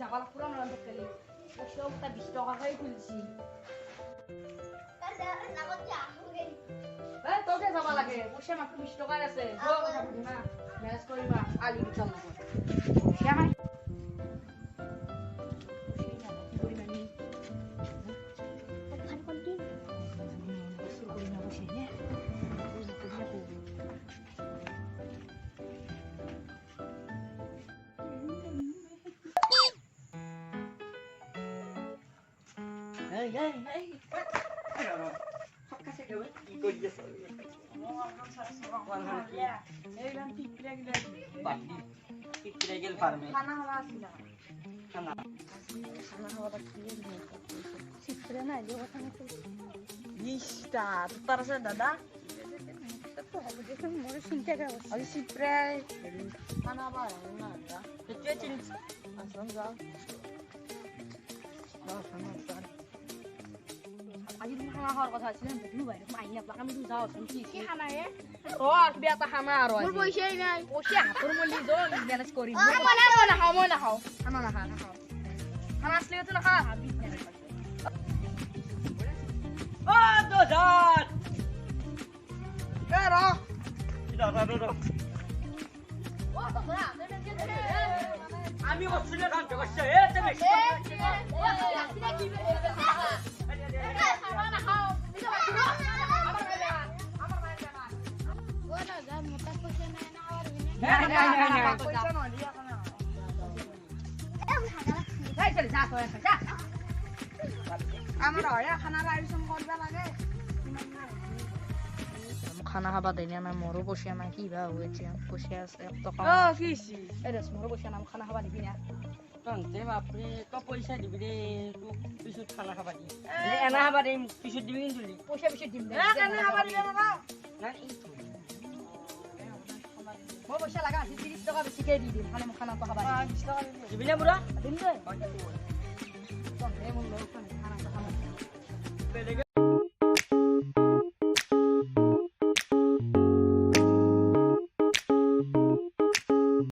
যাবা পুরা নরম খেলি সবটা 20 টাকা খাই খুলছি তোকে যাবা লাগে পয়সা মাত্র 20 টাকায় আছে ম্যানেজ করিবা আলি বিচাল না পয়সা নাই Hey, hey, hey. Kasih dewe, ikut je selalu. এইলাম ঠিক লাগলে Bagi, kita gel farme. খানা হওয়া আছিল Kana. খানা হওয়াটা কি চিত্রে না যে কথা না Nista, tu tarasa dada. তো হবে দেখুন মোর শুনতে গেল Ali si pray. খানা বার না না Kecil cilik. আসুন যাও আজি তুমি খানা খাওয়ার কথা ছিল দেখলু বাইরে মাইনা প্লাক আমি যাও শুনছি কি খানা হে ও আসবি এটা খানা আর মোর পয়সাই নাই পয়সা হাতর মলি দো ম্যানেজ করি না খাও মই না খাও খানা না খাও খানা আসলে তো না খা হাবি Oh, dozat. এরা Tidak, tidak. ও তোরা Ami wasile kan jaga saya, teme. খানা খাবা দেয় না মোরও বসে না কি বা হয়েছে বসে আছে তো মোরও বসে না খানা খাবা দিবি না Tante, আপনি তো পয়সা দিবি রে, তো পিছুত খানা খাবা দি। এনা খাবা দে, পিছুত দিবি কিন্তু লি। পয়সা বেশি দিম না খানা খাবা দিবে না না মোর পয়সা লাগা 30 টাকা বেশি কে দি দিম খানা খানা তো খাবা দিবি না বুড়া? দিন দে